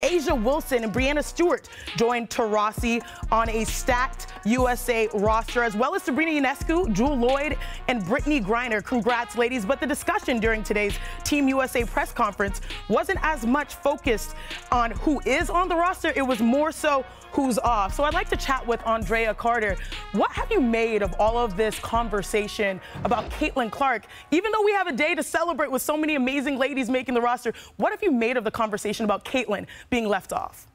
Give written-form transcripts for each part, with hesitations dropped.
Asia Wilson and Breanna Stewart joined Taurasi on a stacked USA roster, as well as Sabrina Ionescu, Jewel Lloyd, and Brittany Griner. Congrats, ladies. But the discussion during today's Team USA press conference wasn't as much focused on who is on the roster. It was more so who's off. So I'd like to chat with Andraya Carter. What have you made of all of this conversation about Caitlin Clark? Even though we have a day to celebrate with so many amazing ladies making the roster, what have you made of the conversation about Caitlin being left off?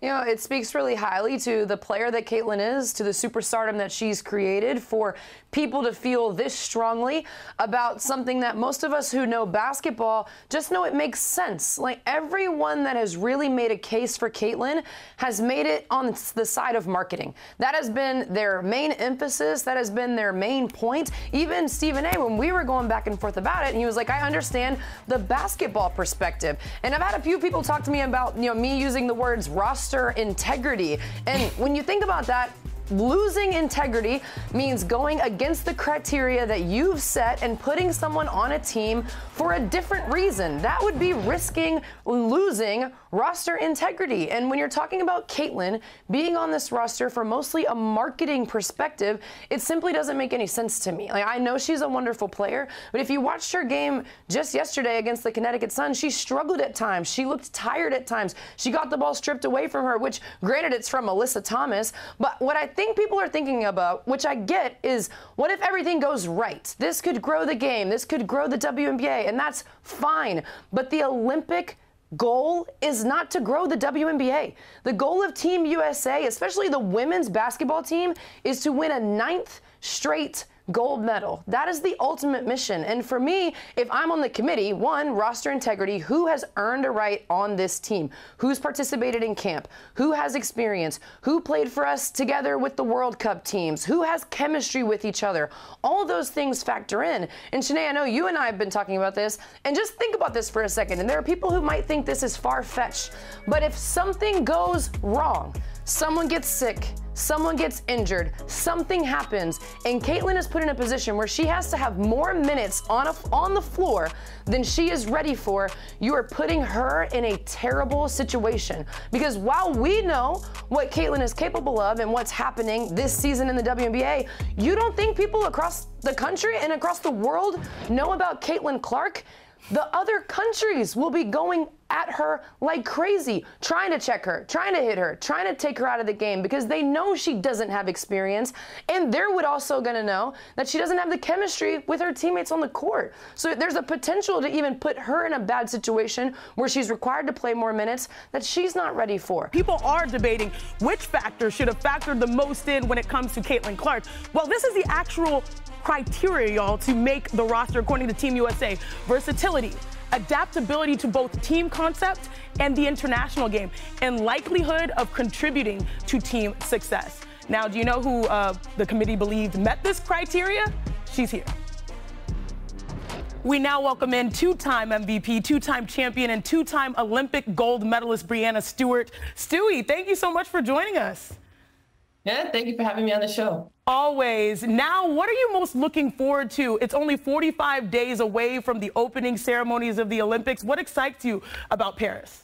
You know, it speaks really highly to the player that Caitlin is, to the superstardom that she's created, for people to feel this strongly about something that most of us who know basketball just know it makes sense. Like, everyone that has really made a case for Caitlin has made it on the side of marketing. That has been their main emphasis. That has been their main point. Even Stephen A., when we were going back and forth about it, and he was like, I understand the basketball perspective. And I've had a few people talk to me about, you know, me using the words roster integrity. And when you think about that, losing integrity means going against the criteria that you've set and putting someone on a team for a different reason. That would be risking losing roster integrity. And when you're talking about Caitlin being on this roster for mostly a marketing perspective, it simply doesn't make any sense to me. Like, I know she's a wonderful player, but if you watched her game just yesterday against the Connecticut Sun, she struggled at times. She looked tired at times. She got the ball stripped away from her, which, granted, it's from Alyssa Thomas. But what I think people are thinking about, which I get, is what if everything goes right? This could grow the game. This could grow the WNBA, and that's fine. But the Olympic goal is not to grow the WNBA. The goal of Team USA, especially the women's basketball team, is to win a 9th straight gold medal. That is the ultimate mission. And for me, if I'm on the committee, one, roster integrity, who has earned a right on this team? Who's participated in camp? Who has experience? Who played for us together with the World Cup teams? Who has chemistry with each other? All of those things factor in. And Chiney, I know you and I have been talking about this, and just think about this for a second. And there are people who might think this is far-fetched, but if something goes wrong, someone gets sick, someone gets injured, something happens, and Caitlin is put in a position where she has to have more minutes on the floor than she is ready for, you are putting her in a terrible situation. Because while we know what Caitlin is capable of and what's happening this season in the WNBA, you don't think people across the country and across the world know about Caitlin Clark? The other countries will be going at her like crazy, trying to check her, trying to hit her, trying to take her out of the game, because they know she doesn't have experience, and they're also going to know that she doesn't have the chemistry with her teammates on the court. So there's a potential to even put her in a bad situation where she's required to play more minutes that she's not ready for. People are debating which factor should have factored the most in when it comes to Caitlin Clark. Well, this is the actual criteria, y'all, to make the roster according to Team USA. Versatility, adaptability to both team concept and the international game, and likelihood of contributing to team success. Now, do you know who the committee believed met this criteria? She's here. We now welcome in two-time MVP, two-time champion, and two-time Olympic gold medalist Breanna Stewart. Stewie, thank you so much for joining us. Yeah, thank you for having me on the show. Always. Now, what are you most looking forward to? It's only 45 days away from the opening ceremonies of the Olympics. What excites you about Paris?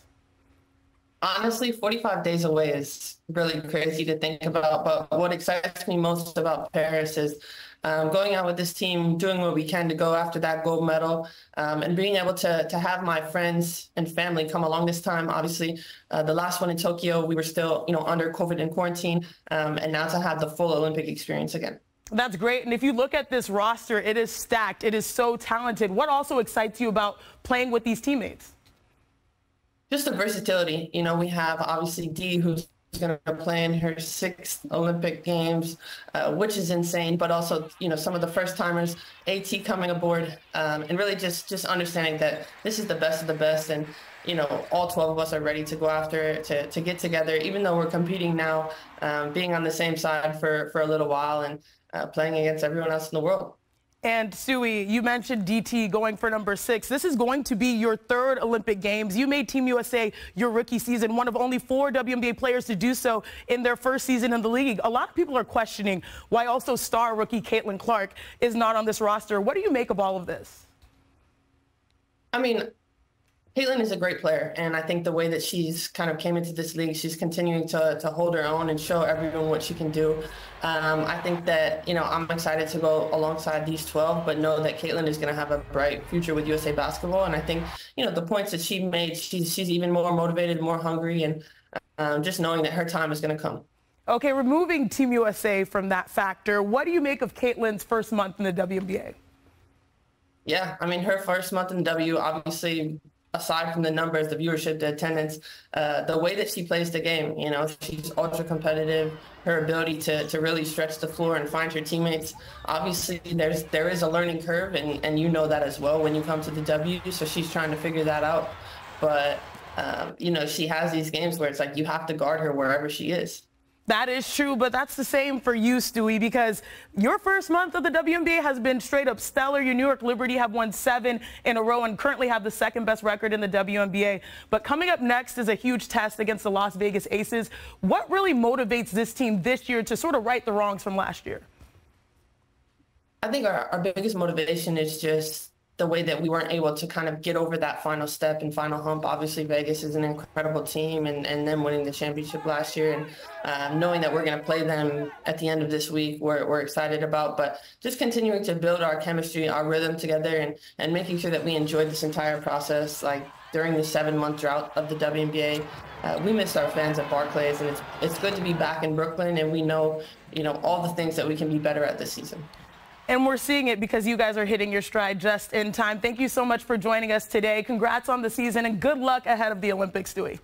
Honestly, 45 days away is really crazy to think about, but what excites me most about Paris is going out with this team, doing what we can to go after that gold medal, and being able to have my friends and family come along this time. Obviously, the last one in Tokyo, we were still, under COVID and quarantine, and now to have the full Olympic experience again. That's great. And if you look at this roster, it is stacked. It is so talented. What also excites you about playing with these teammates? Just the versatility. We have obviously Dee, who's going to play in her 6th Olympic Games, which is insane, but also, some of the first timers, AT coming aboard, and really just understanding that this is the best of the best. And, all 12 of us are ready to go after it, to get together, even though we're competing now, being on the same side for a little while and playing against everyone else in the world. And Stewie, you mentioned DT going for number 6. This is going to be your 3rd Olympic Games. You made Team USA your rookie season, one of only 4 WNBA players to do so in their first season in the league. A lot of people are questioning why also star rookie Caitlin Clark is not on this roster. What do you make of all of this? I mean, Caitlin is a great player, and I think the way that she's kind of came into this league, she's continuing to hold her own and show everyone what she can do. I think that, I'm excited to go alongside these 12, but know that Caitlin is going to have a bright future with USA Basketball. And I think, the points that she made, she's even more motivated, more hungry, and just knowing that her time is going to come. Okay, removing Team USA from that factor, what do you make of Caitlin's first month in the WNBA? Yeah, I mean, her first month in the W, obviously, aside from the numbers, the viewership, the attendance, the way that she plays the game, she's ultra competitive, her ability to really stretch the floor and find her teammates. Obviously, there is a learning curve, and you know that as well when you come to the W, so she's trying to figure that out. But, she has these games where it's like you have to guard her wherever she is. That is true, but that's the same for you, Stewie, because your first month of the WNBA has been straight up stellar. Your New York Liberty have won 7 in a row and currently have the second best record in the WNBA. But coming up next is a huge test against the Las Vegas Aces. What really motivates this team this year to sort of right the wrongs from last year? I think our biggest motivation is just the way that we weren't able to kind of get over that final step and final hump. Obviously, Vegas is an incredible team, and them winning the championship last year, and knowing that we're going to play them at the end of this week, we're excited about. But just continuing to build our chemistry, our rhythm together, and making sure that we enjoyed this entire process. Like during the 7-month drought of the WNBA, we missed our fans at Barclays, and it's good to be back in Brooklyn, and we know, all the things that we can be better at this season. And we're seeing it because you guys are hitting your stride just in time. Thank you so much for joining us today. Congrats on the season and good luck ahead of the Olympics, Stewie.